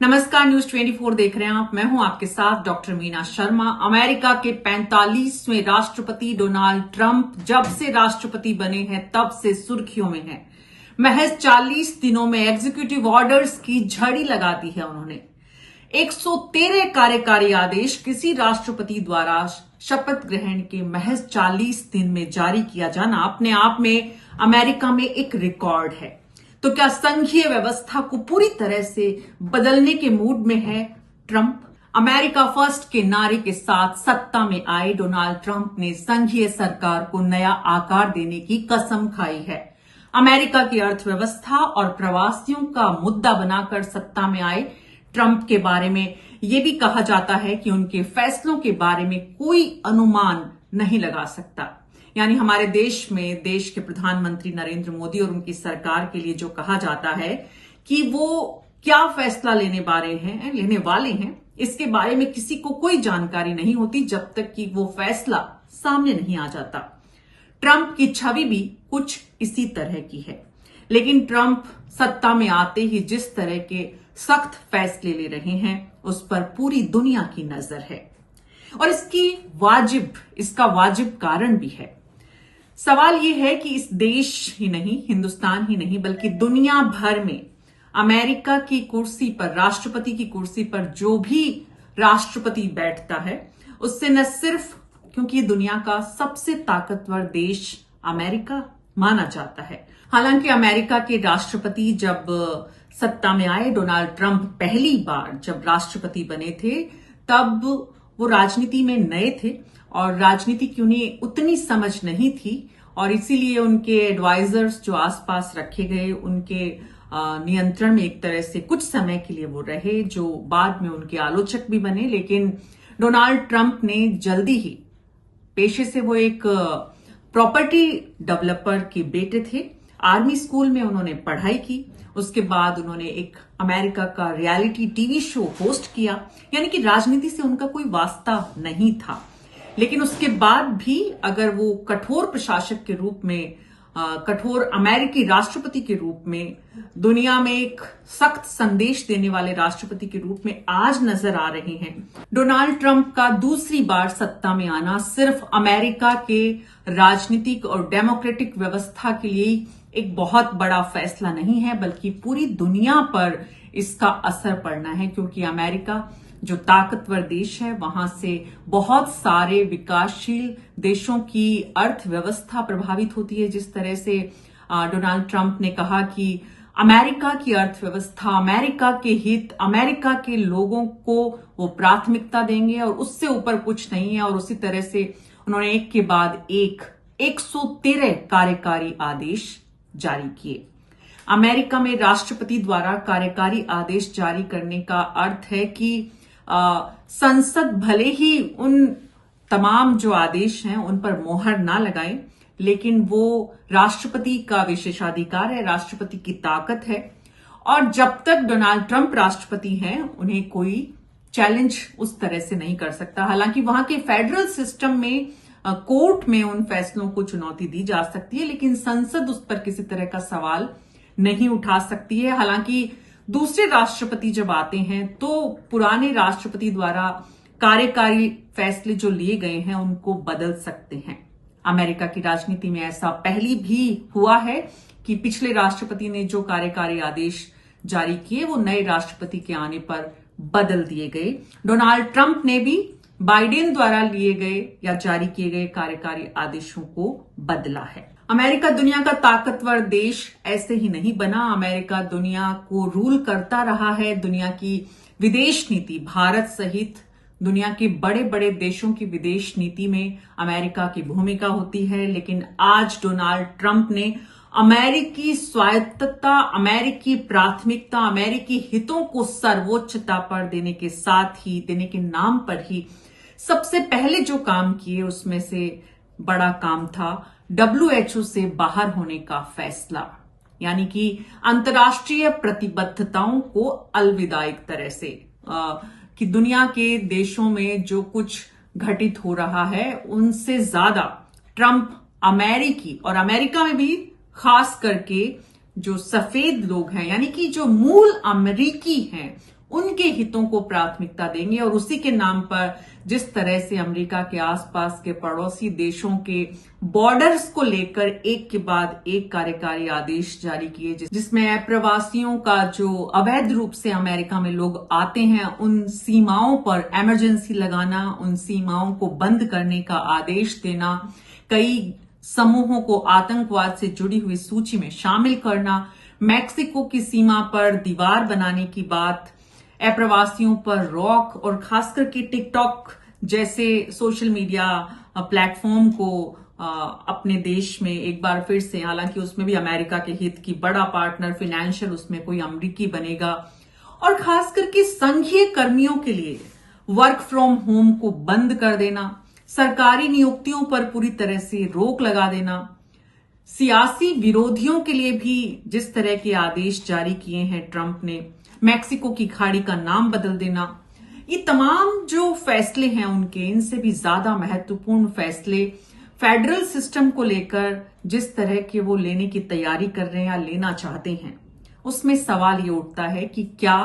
नमस्कार, न्यूज 24 देख रहे हैं आप। मैं हूं आपके साथ डॉक्टर मीना शर्मा। अमेरिका के 45वें राष्ट्रपति डोनाल्ड ट्रंप जब से राष्ट्रपति बने हैं तब से सुर्खियों में हैं। महज 40 दिनों में एग्जीक्यूटिव ऑर्डर्स की झड़ी लगा दी है उन्होंने। 113 कार्यकारी आदेश किसी राष्ट्रपति द्वारा शपथ ग्रहण के महज 40 दिन में जारी किया जाना अपने आप में अमेरिका में एक रिकॉर्ड है। तो क्या संघीय व्यवस्था को पूरी तरह से बदलने के मूड में है ट्रंप? अमेरिका फर्स्ट के नारे के साथ सत्ता में आए डोनाल्ड ट्रंप ने संघीय सरकार को नया आकार देने की कसम खाई है। अमेरिका की अर्थव्यवस्था और प्रवासियों का मुद्दा बनाकर सत्ता में आए ट्रंप के बारे में यह भी कहा जाता है कि उनके फैसलों के बारे में कोई अनुमान नहीं लगा सकता। यानी हमारे देश में देश के प्रधानमंत्री नरेंद्र मोदी और उनकी सरकार के लिए जो कहा जाता है कि वो क्या फैसला लेने वाले हैं, इसके बारे में किसी को कोई जानकारी नहीं होती जब तक कि वो फैसला सामने नहीं आ जाता। ट्रंप की छवि भी कुछ इसी तरह की है, लेकिन ट्रंप सत्ता में आते ही जिस तरह के सख्त फैसले ले रहे हैं उस पर पूरी दुनिया की नजर है और इसका वाजिब कारण भी है। सवाल यह है कि इस देश ही नहीं, हिंदुस्तान ही नहीं, बल्कि दुनिया भर में अमेरिका की कुर्सी पर, राष्ट्रपति की कुर्सी पर जो भी राष्ट्रपति बैठता है उससे न सिर्फ क्योंकि दुनिया का सबसे ताकतवर देश अमेरिका माना जाता है। हालांकि अमेरिका के राष्ट्रपति जब सत्ता में आए, डोनाल्ड ट्रंप पहली बार जब राष्ट्रपति बने थे, तब वो राजनीति में नए थे और राजनीति की उन्हें उतनी समझ नहीं थी और इसीलिए उनके एडवाइजर्स जो आसपास रखे गए उनके नियंत्रण में एक तरह से कुछ समय के लिए वो रहे, जो बाद में उनके आलोचक भी बने। लेकिन डोनाल्ड ट्रंप ने जल्दी ही, पेशे से वो एक प्रॉपर्टी डेवलपर के बेटे थे, आर्मी स्कूल में उन्होंने पढ़ाई की। उसके बाद उन्होंने एक अमेरिका का रियलिटी टीवी शो होस्ट किया, यानी कि राजनीति से उनका कोई वास्ता नहीं था। लेकिन उसके बाद भी अगर वो कठोर प्रशासक के रूप में, कठोर अमेरिकी राष्ट्रपति के रूप में, दुनिया में एक सख्त संदेश देने वाले राष्ट्रपति के रूप में आज नजर आ रहे हैं, डोनाल्ड ट्रंप का दूसरी बार सत्ता में आना सिर्फ अमेरिका के राजनीतिक और डेमोक्रेटिक व्यवस्था के लिए एक बहुत बड़ा फैसला नहीं है, बल्कि पूरी दुनिया पर इसका असर पड़ना है। क्योंकि अमेरिका जो ताकतवर देश है, वहां से बहुत सारे विकासशील देशों की अर्थव्यवस्था प्रभावित होती है। जिस तरह से डोनाल्ड ट्रंप ने कहा कि अमेरिका की अर्थव्यवस्था, अमेरिका के हित, अमेरिका के लोगों को वो प्राथमिकता देंगे और उससे ऊपर कुछ नहीं है। और उसी तरह से उन्होंने एक के बाद एक 113 कार्यकारी आदेश जारी किए। अमेरिका में राष्ट्रपति द्वारा कार्यकारी आदेश जारी करने का अर्थ है कि संसद भले ही उन तमाम जो आदेश हैं उन पर मोहर ना लगाए, लेकिन वो राष्ट्रपति का विशेषाधिकार है, राष्ट्रपति की ताकत है। और जब तक डोनाल्ड ट्रंप राष्ट्रपति हैं उन्हें कोई चैलेंज उस तरह से नहीं कर सकता। हालांकि वहां के फेडरल सिस्टम में, कोर्ट में उन फैसलों को चुनौती दी जा सकती है, लेकिन संसद उस पर किसी तरह का सवाल नहीं उठा सकती है। हालांकि दूसरे राष्ट्रपति जब आते हैं तो पुराने राष्ट्रपति द्वारा कार्यकारी फैसले जो लिए गए हैं उनको बदल सकते हैं। अमेरिका की राजनीति में ऐसा पहले भी हुआ है कि पिछले राष्ट्रपति ने जो कार्यकारी आदेश जारी किए वो नए राष्ट्रपति के आने पर बदल दिए गए। डोनाल्ड ट्रंप ने भी बाइडेन द्वारा लिए गए या जारी किए गए कार्यकारी आदेशों को बदला है। अमेरिका दुनिया का ताकतवर देश ऐसे ही नहीं बना। अमेरिका दुनिया को रूल करता रहा है। दुनिया की विदेश नीति, भारत सहित दुनिया के बड़े बड़े देशों की विदेश नीति में अमेरिका की भूमिका होती है। लेकिन आज डोनाल्ड ट्रंप ने अमेरिकी स्वायत्तता, अमेरिकी प्राथमिकता, अमेरिकी हितों को सर्वोच्चता पर देने के नाम पर ही सबसे पहले जो काम किए उसमें से बड़ा काम था WHO से बाहर होने का फैसला, यानी कि अंतर्राष्ट्रीय प्रतिबद्धताओं को अलविदा एक तरह से, कि दुनिया के देशों में जो कुछ घटित हो रहा है उनसे ज्यादा ट्रंप अमेरिकी और अमेरिका में भी खास करके जो सफेद लोग हैं, यानी कि जो मूल अमेरिकी हैं, उनके हितों को प्राथमिकता देंगे और उसी के नाम पर जिस तरह से अमेरिका के आसपास के पड़ोसी देशों के बॉर्डर्स को लेकर एक के बाद एक कार्यकारी आदेश जारी किए, जिसमें प्रवासियों का जो अवैध रूप से अमेरिका में लोग आते हैं उन सीमाओं पर इमरजेंसी लगाना, उन सीमाओं को बंद करने का आदेश देना, कई समूहों को आतंकवाद से जुड़ी हुई सूची में शामिल करना, मैक्सिको की सीमा पर दीवार बनाने की बात, अप्रवासियों पर रॉक और खासकर के टिकटॉक जैसे सोशल मीडिया प्लेटफॉर्म को अपने देश में एक बार फिर से, हालांकि उसमें भी अमेरिका के हित की बड़ा पार्टनर फाइनेंशियल उसमें कोई अमेरिकी बनेगा, और खासकर के संघीय कर्मियों के लिए वर्क फ्रॉम होम को बंद कर देना, सरकारी नियुक्तियों पर पूरी तरह से रोक लगा देना, सियासी विरोधियों के लिए भी जिस तरह के आदेश जारी किए हैं ट्रंप ने, मैक्सिको की खाड़ी का नाम बदल देना, ये तमाम जो फैसले हैं उनके, इनसे भी ज्यादा महत्वपूर्ण फैसले फेडरल सिस्टम को लेकर जिस तरह के वो लेने की तैयारी कर रहे हैं या लेना चाहते हैं, उसमें सवाल ये उठता है कि क्या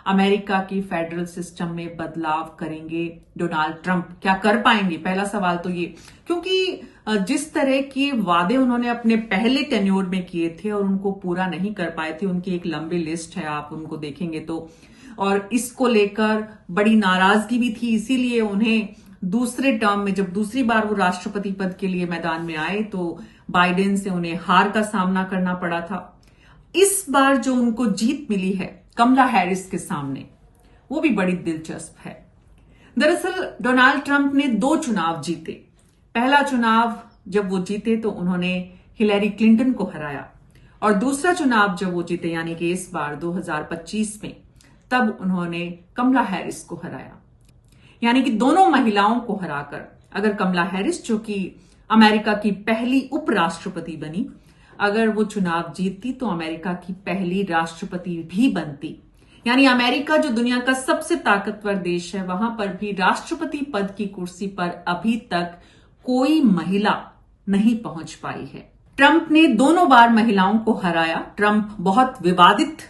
अमेरिका की फेडरल सिस्टम में बदलाव करेंगे डोनाल्ड ट्रंप, क्या कर पाएंगे? पहला सवाल तो ये, क्योंकि जिस तरह के वादे उन्होंने अपने पहले टेन्योर में किए थे और उनको पूरा नहीं कर पाए थे, उनकी एक लंबी लिस्ट है, आप उनको देखेंगे तो, और इसको लेकर बड़ी नाराजगी भी थी, इसीलिए उन्हें दूसरे टर्म में जब दूसरी बार वो राष्ट्रपति पद के लिए मैदान में आए तो बाइडेन से उन्हें हार का सामना करना पड़ा था। इस बार जो उनको जीत मिली है कमला हैरिस के सामने, वो भी बड़ी दिलचस्प है। दरअसल डोनाल्ड ट्रंप ने 2 चुनाव जीते। पहला चुनाव जब वो जीते तो उन्होंने हिलेरी क्लिंटन को हराया, और दूसरा चुनाव जब वो जीते यानी कि इस बार 2025 में, तब उन्होंने कमला हैरिस को हराया। यानी कि दोनों महिलाओं को हराकर अगर कमला हैरिस, जो कि अमेरिका की पहली उपराष्ट्रपति बनी, अगर वो चुनाव जीतती तो अमेरिका की पहली राष्ट्रपति भी बनती। यानी अमेरिका जो दुनिया का सबसे ताकतवर देश है, वहां पर भी राष्ट्रपति पद की कुर्सी पर अभी तक कोई महिला नहीं पहुंच पाई है। ट्रंप ने दोनों बार महिलाओं को हराया। ट्रंप बहुत विवादित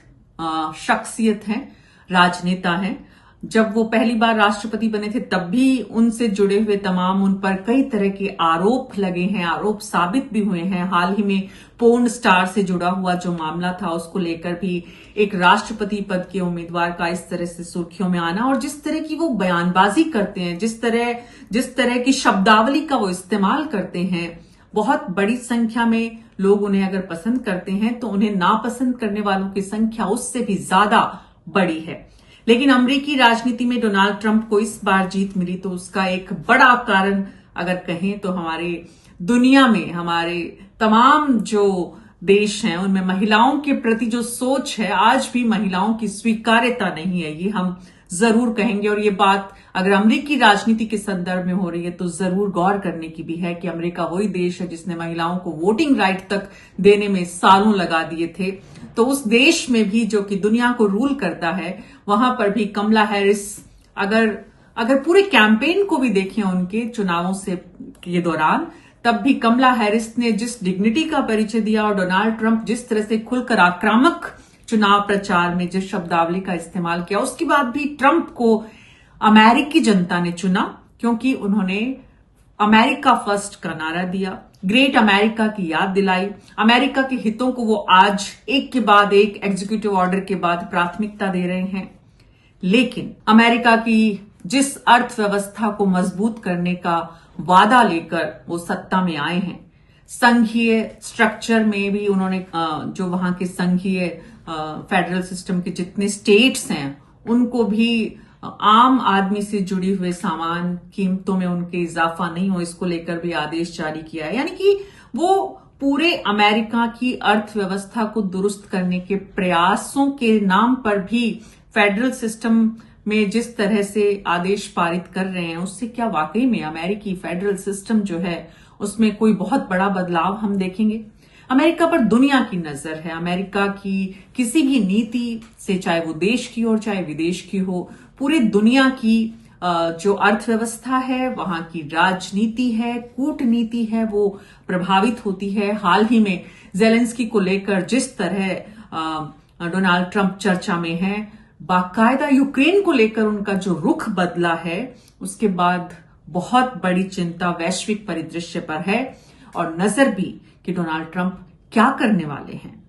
शख्सियत हैं, राजनेता हैं। जब वो पहली बार राष्ट्रपति बने थे तब भी उनसे जुड़े हुए तमाम, उन पर कई तरह के आरोप लगे हैं, आरोप साबित भी हुए हैं। हाल ही में पोर्न स्टार से जुड़ा हुआ जो मामला था, उसको लेकर भी एक राष्ट्रपति पद के उम्मीदवार का इस तरह से सुर्खियों में आना, और जिस तरह की वो बयानबाजी करते हैं, जिस तरह की शब्दावली का वो इस्तेमाल करते हैं, बहुत बड़ी संख्या में लोग उन्हें अगर पसंद करते हैं तो उन्हें नापसंद करने वालों की संख्या उससे भी ज्यादा बड़ी है। लेकिन अमेरिकी राजनीति में डोनाल्ड ट्रंप को इस बार जीत मिली तो उसका एक बड़ा कारण अगर कहें तो हमारे दुनिया में, हमारे तमाम जो देश हैं उनमें महिलाओं के प्रति जो सोच है, आज भी महिलाओं की स्वीकार्यता नहीं है, ये हम जरूर कहेंगे। और ये बात अगर अमेरिकी राजनीति के संदर्भ में हो रही है तो जरूर गौर करने की भी है कि अमेरिका वही देश है जिसने महिलाओं को वोटिंग राइट तक देने में सालों लगा दिए थे। तो उस देश में भी जो कि दुनिया को रूल करता है, वहां पर भी कमला हैरिस, अगर पूरे कैंपेन को भी देखें उनके चुनावों से के दौरान, तब भी कमला हैरिस ने जिस डिग्निटी का परिचय दिया और डोनाल्ड ट्रंप जिस तरह से खुलकर आक्रामक चुनाव प्रचार में जिस शब्दावली का इस्तेमाल किया, उसके बाद भी ट्रंप को अमेरिकी जनता ने चुना, क्योंकि उन्होंने अमेरिका फर्स्ट का नारा दिया, ग्रेट अमेरिका की याद दिलाई। अमेरिका के हितों को वो आज एक के बाद एक एग्जीक्यूटिव ऑर्डर के बाद प्राथमिकता दे रहे हैं। लेकिन अमेरिका की जिस अर्थव्यवस्था को मजबूत करने का वादा लेकर वो सत्ता में आए हैं, संघीय स्ट्रक्चर में भी उन्होंने जो वहां के संघीय फेडरल सिस्टम के जितने स्टेट्स हैं उनको भी आम आदमी से जुड़ी हुए सामान कीमतों में उनके इजाफा नहीं हो, इसको लेकर भी आदेश जारी किया है। यानी कि वो पूरे अमेरिका की अर्थव्यवस्था को दुरुस्त करने के प्रयासों के नाम पर भी फेडरल सिस्टम में जिस तरह से आदेश पारित कर रहे हैं, उससे क्या वाकई में अमेरिकी फेडरल सिस्टम जो है उसमें कोई बहुत बड़ा बदलाव हम देखेंगे? अमेरिका पर दुनिया की नजर है। अमेरिका की किसी भी नीति से, चाहे वो देश की हो चाहे विदेश की हो, पूरे दुनिया की जो अर्थव्यवस्था है, वहां की राजनीति है, कूटनीति है, वो प्रभावित होती है। हाल ही में जेलेंस्की को लेकर जिस तरह डोनाल्ड ट्रंप चर्चा में है, बाकायदा यूक्रेन को लेकर उनका जो रुख बदला है, उसके बाद बहुत बड़ी चिंता वैश्विक परिदृश्य पर है और नजर भी कि डोनाल्ड ट्रंप क्या करने वाले हैं।